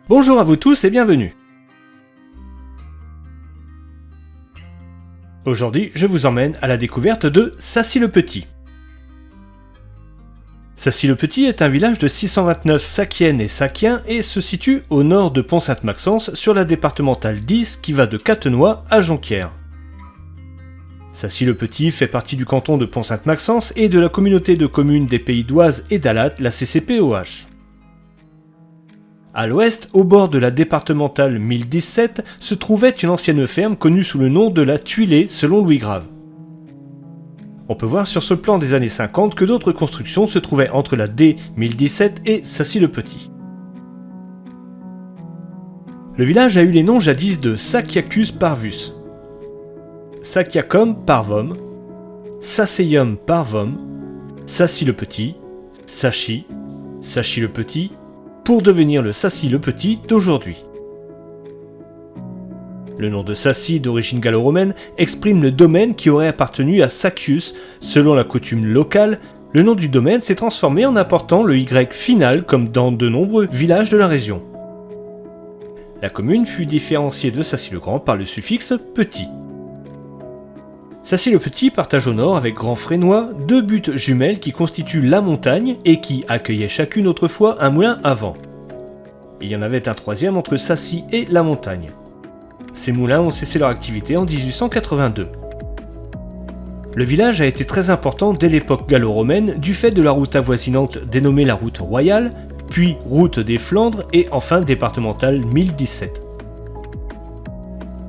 Bonjour à vous tous et bienvenue. Aujourd'hui, je vous emmène à la découverte de Sacy-le-Petit. Sacy-le-Petit est un village de 629 Sakiennes et Sakiens et se situe au nord de Pont-Sainte-Maxence sur la départementale 10 qui va de Catenois à Jonquière. Sacy-le-Petit fait partie du canton de Pont-Sainte-Maxence et de la communauté de communes des Pays d'Oise et d'Alatte, la CCPOH. À l'ouest, au bord de la départementale 1017, se trouvait une ancienne ferme connue sous le nom de la Tuilée selon Louis Grave. On peut voir sur ce plan des années 50 que d'autres constructions se trouvaient entre la D 1017 et Sacy-le-Petit. Le village a eu les noms jadis de Saciacus Parvus, Saciacum Parvum, Saceium Parvum, Sacy-le-Petit, Sachy, Sachy-le-Petit, pour devenir le Sacy-le-Petit d'aujourd'hui. Le nom de Sacy, d'origine gallo-romaine, exprime le domaine qui aurait appartenu à Sacius. Selon la coutume locale, le nom du domaine s'est transformé en apportant le Y final comme dans de nombreux villages de la région. La commune fut différenciée de Sacy-le-Grand par le suffixe « petit ». Sacy-le-Petit partage au nord avec Grand-Frénois deux buttes jumelles qui constituent la montagne et qui accueillaient chacune autrefois un moulin à vent. Il y en avait un troisième entre Sacy et la montagne. Ces moulins ont cessé leur activité en 1882. Le village a été très important dès l'époque gallo-romaine du fait de la route avoisinante dénommée la route royale, puis route des Flandres et enfin départementale 1017.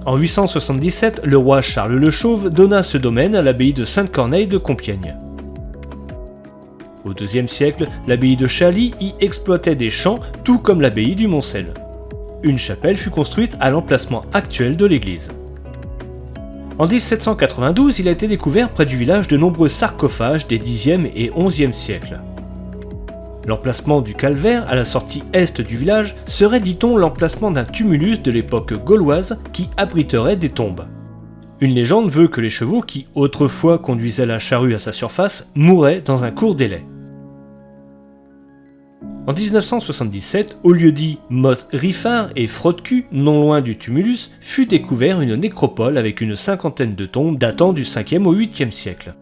En 877, le roi Charles le Chauve donna ce domaine à l'abbaye de Sainte-Corneille de Compiègne. Au IIe siècle, l'abbaye de Chaly y exploitait des champs, tout comme l'abbaye du Moncel. Une chapelle fut construite à l'emplacement actuel de l'église. En 1792, il a été découvert près du village de nombreux sarcophages des Xe et XIe siècles. L'emplacement du calvaire, à la sortie est du village, serait, dit-on, l'emplacement d'un tumulus de l'époque gauloise qui abriterait des tombes. Une légende veut que les chevaux qui, autrefois, conduisaient la charrue à sa surface, mouraient dans un cours délai. En 1977, au lieu dit Moth-Riffard et Fraude-Cul, non loin du tumulus, fut découvert une nécropole avec une cinquantaine de tombes datant du 5e au 8e siècle.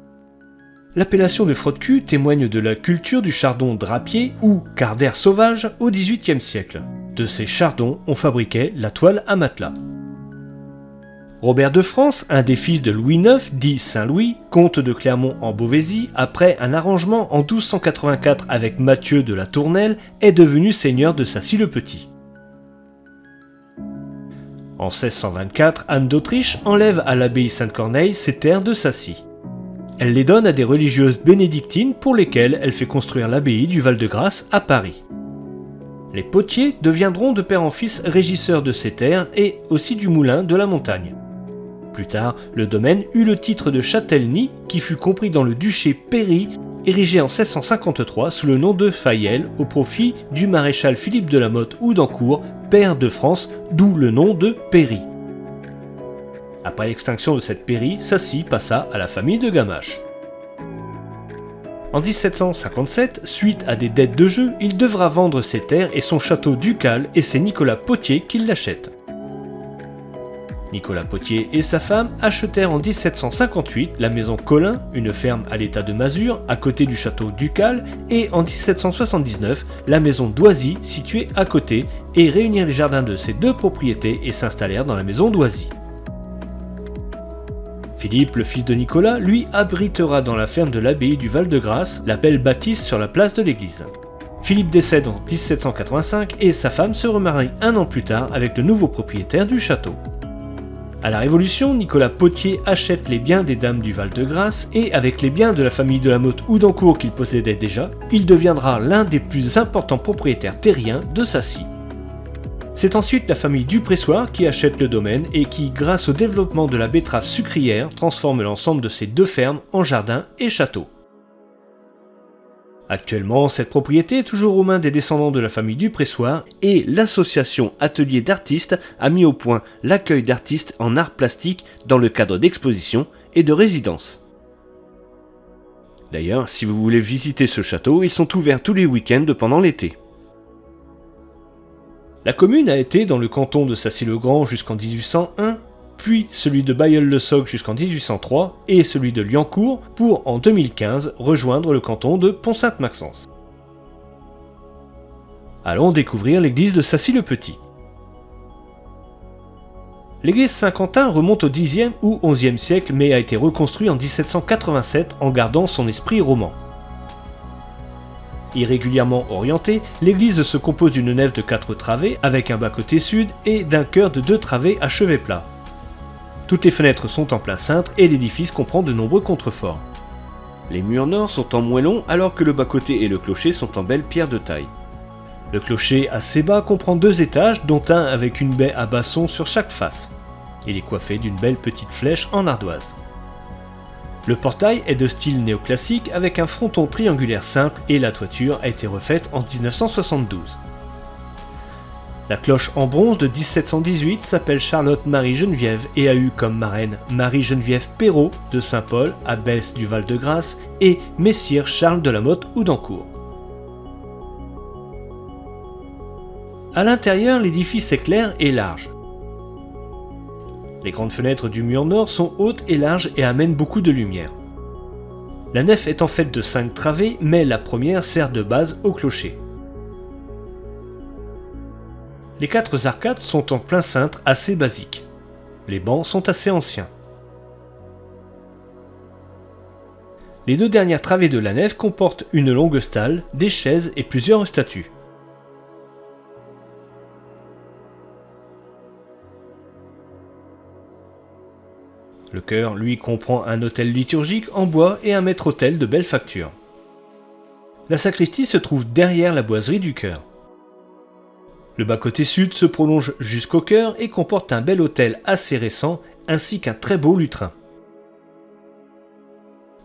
L'appellation de Fraude-Cul témoigne de la culture du chardon drapier ou cardère sauvage au XVIIIe siècle. De ces chardons, on fabriquait la toile à matelas. Robert de France, un des fils de Louis IX, dit Saint-Louis, comte de Clermont en Beauvaisis, après un arrangement en 1284 avec Mathieu de la Tournelle, est devenu seigneur de Sacy-le-Petit. En 1624, Anne d'Autriche enlève à l'abbaye Sainte-Corneille ses terres de Sacy. Elle les donne à des religieuses bénédictines pour lesquelles elle fait construire l'abbaye du Val-de-Grâce à Paris. Les Potiers deviendront de père en fils régisseurs de ces terres et aussi du moulin de la montagne. Plus tard, le domaine eut le titre de Châtellenie qui fut compris dans le duché Pairie, érigé en 1653 sous le nom de Fayel au profit du maréchal Philippe de la Motte Houdancourt, père de France, d'où le nom de Pairie. Après l'extinction de cette pairie, Sacy passa à la famille de Gamache. En 1757, suite à des dettes de jeu, il devra vendre ses terres et son château ducal et c'est Nicolas Potier qui l'achète. Nicolas Potier et sa femme achetèrent en 1758 la maison Colin, une ferme à l'état de masure, à côté du château ducal, et en 1779 la maison d'Oisy, située à côté, et réunirent les jardins de ces deux propriétés et s'installèrent dans la maison d'Oisy. Philippe, le fils de Nicolas, lui abritera dans la ferme de l'abbaye du Val-de-Grâce la belle bâtisse sur la place de l'église. Philippe décède en 1785 et sa femme se remarie un an plus tard avec le nouveau propriétaire du château. À la Révolution, Nicolas Potier achète les biens des dames du Val-de-Grâce et avec les biens de la famille de la Motte Houdancourt qu'il possédait déjà, il deviendra l'un des plus importants propriétaires terriens de Sacy. C'est ensuite la famille Dupressoir qui achète le domaine et qui, grâce au développement de la betterave sucrière, transforme l'ensemble de ces deux fermes en jardin et château. Actuellement, cette propriété est toujours aux mains des descendants de la famille Dupressoir et l'association Atelier d'artistes a mis au point l'accueil d'artistes en art plastique dans le cadre d'expositions et de résidences. D'ailleurs, si vous voulez visiter ce château, ils sont ouverts tous les week-ends pendant l'été. La commune a été dans le canton de Sacy-le-Grand jusqu'en 1801, puis celui de Bailleul-le-Soc jusqu'en 1803 et celui de Liancourt pour, en 2015, rejoindre le canton de Pont-Sainte-Maxence. Allons découvrir l'église de Sacy-le-Petit. L'église Saint-Quentin remonte au Xe ou XIe siècle mais a été reconstruite en 1787 en gardant son esprit roman. Irrégulièrement orientée, l'église se compose d'une nef de 4 travées avec un bas-côté sud et d'un chœur de 2 travées à chevet plat. Toutes les fenêtres sont en plein cintre et l'édifice comprend de nombreux contreforts. Les murs nord sont en moellon alors que le bas-côté et le clocher sont en belle pierre de taille. Le clocher assez bas comprend 2 étages dont un avec une baie à basson sur chaque face. Il est coiffé d'une belle petite flèche en ardoise. Le portail est de style néoclassique avec un fronton triangulaire simple et la toiture a été refaite en 1972. La cloche en bronze de 1718 s'appelle Charlotte-Marie-Geneviève et a eu comme marraine Marie-Geneviève Perrault de Saint-Paul, abbesse du Val-de-Grâce, et messire Charles de la Motte-Houdancourt. À l'intérieur, l'édifice est clair et large. Les grandes fenêtres du mur nord sont hautes et larges et amènent beaucoup de lumière. La nef est en fait de 5 travées, mais la première sert de base au clocher. Les 4 arcades sont en plein cintre assez basiques. Les bancs sont assez anciens. Les 2 dernières travées de la nef comportent une longue stalle, des chaises et plusieurs statues. Le chœur, lui, comprend un autel liturgique en bois et un maître-autel de belle facture. La sacristie se trouve derrière la boiserie du chœur. Le bas-côté sud se prolonge jusqu'au chœur et comporte un bel autel assez récent ainsi qu'un très beau lutrin.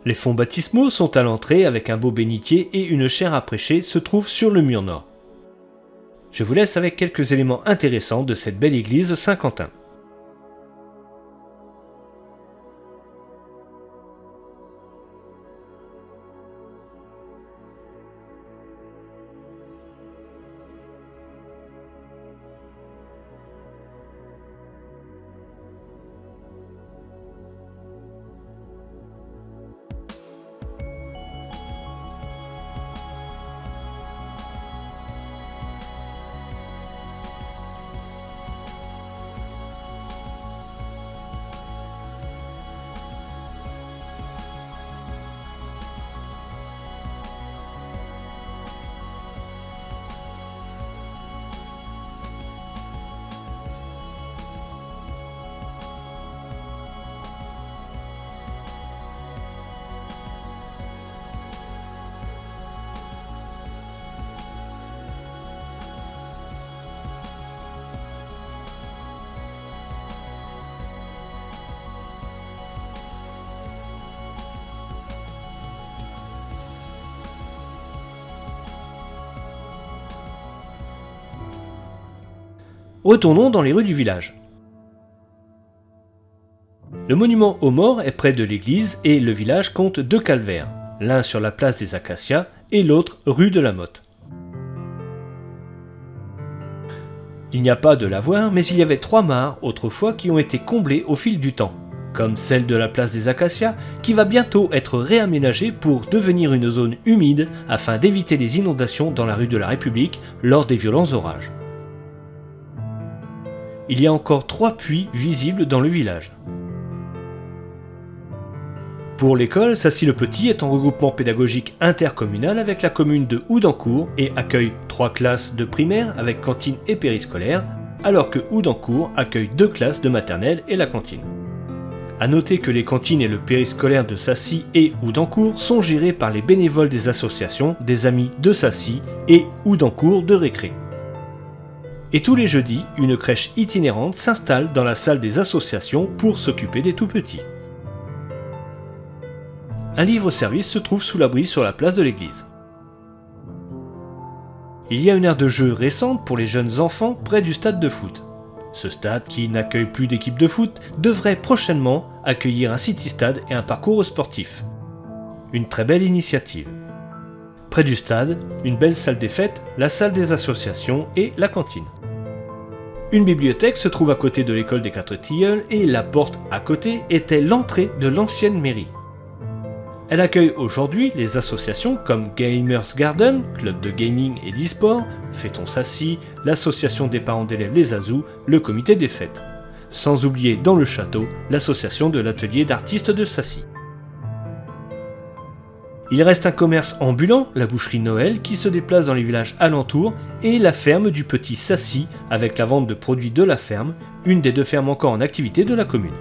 Les fonds baptismaux sont à l'entrée avec un beau bénitier et une chaire à prêcher se trouve sur le mur nord. Je vous laisse avec quelques éléments intéressants de cette belle église Saint-Quentin. Retournons dans les rues du village. Le monument aux morts est près de l'église et le village compte 2 calvaires, l'un sur la place des Acacias et l'autre rue de la Motte. Il n'y a pas de lavoir, mais il y avait 3 mares autrefois qui ont été comblées au fil du temps, comme celle de la place des Acacias qui va bientôt être réaménagée pour devenir une zone humide afin d'éviter les inondations dans la rue de la République lors des violents orages. Il y a encore 3 puits visibles dans le village. Pour l'école, Sacy-le-Petit est en regroupement pédagogique intercommunal avec la commune de Houdancourt et accueille 3 classes de primaire avec cantine et périscolaire, alors que Houdancourt accueille 2 classes de maternelle et la cantine. A noter que les cantines et le périscolaire de Sacy et Houdancourt sont gérés par les bénévoles des associations des Amis de Sacy et Houdancourt de récré. Et tous les jeudis, une crèche itinérante s'installe dans la salle des associations pour s'occuper des tout-petits. Un livre-service se trouve sous l'abri sur la place de l'église. Il y a une aire de jeu récente pour les jeunes enfants près du stade de foot. Ce stade, qui n'accueille plus d'équipe de foot, devrait prochainement accueillir un city-stade et un parcours sportif. Une très belle initiative. Près du stade, une belle salle des fêtes, la salle des associations et la cantine. Une bibliothèque se trouve à côté de l'école des 4 Tilleuls et la porte à côté était l'entrée de l'ancienne mairie. Elle accueille aujourd'hui les associations comme Gamers Garden, club de gaming et d'e-sport, Fêtons Sassy, l'association des parents d'élèves Les Azous, le comité des fêtes. Sans oublier dans le château l'association de l'atelier d'artistes de Sassy. Il reste un commerce ambulant, la boucherie Noël, qui se déplace dans les villages alentours, et la ferme du Petit Sassy, avec la vente de produits de la ferme, une des 2 fermes encore en activité de la commune.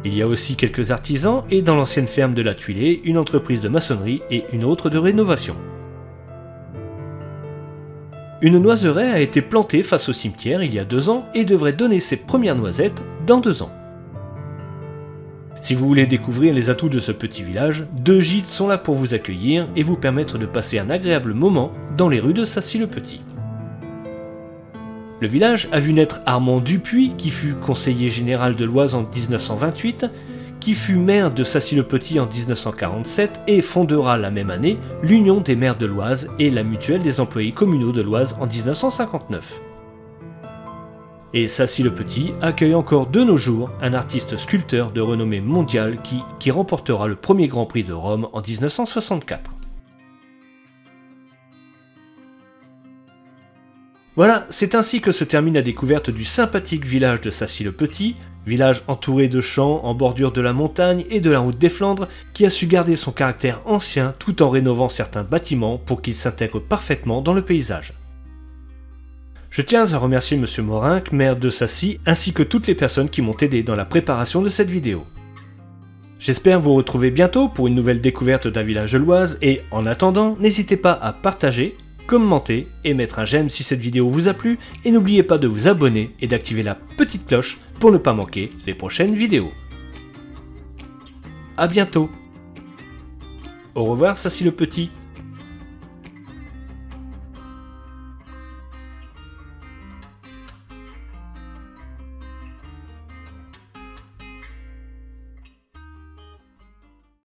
Il y a aussi quelques artisans, et dans l'ancienne ferme de la Tuilée, une entreprise de maçonnerie et une autre de rénovation. Une noiseraie a été plantée face au cimetière il y a 2 ans et devrait donner ses premières noisettes dans 2 ans. Si vous voulez découvrir les atouts de ce petit village, 2 gîtes sont là pour vous accueillir et vous permettre de passer un agréable moment dans les rues de Sassy-le-Petit. Le village a vu naître Armand Dupuis, qui fut conseiller général de l'Oise en 1928, qui fut maire de Sassy-le-Petit en 1947 et fondera la même année l'Union des maires de l'Oise et la Mutuelle des employés communaux de l'Oise en 1959. Et Sassy-le-Petit accueille encore de nos jours un artiste sculpteur de renommée mondiale qui remportera le premier Grand Prix de Rome en 1964. Voilà, c'est ainsi que se termine la découverte du sympathique village de Sassy-le-Petit, village entouré de champs en bordure de la montagne et de la route des Flandres, qui a su garder son caractère ancien tout en rénovant certains bâtiments pour qu'ils s'intègrent parfaitement dans le paysage. Je tiens à remercier Monsieur Morinck, maire de Sassy, ainsi que toutes les personnes qui m'ont aidé dans la préparation de cette vidéo. J'espère vous retrouver bientôt pour une nouvelle découverte d'un village de l'Oise et en attendant, n'hésitez pas à partager, commenter et mettre un j'aime si cette vidéo vous a plu et n'oubliez pas de vous abonner et d'activer la petite cloche pour ne pas manquer les prochaines vidéos. A bientôt. Au revoir Sassy-le-Petit.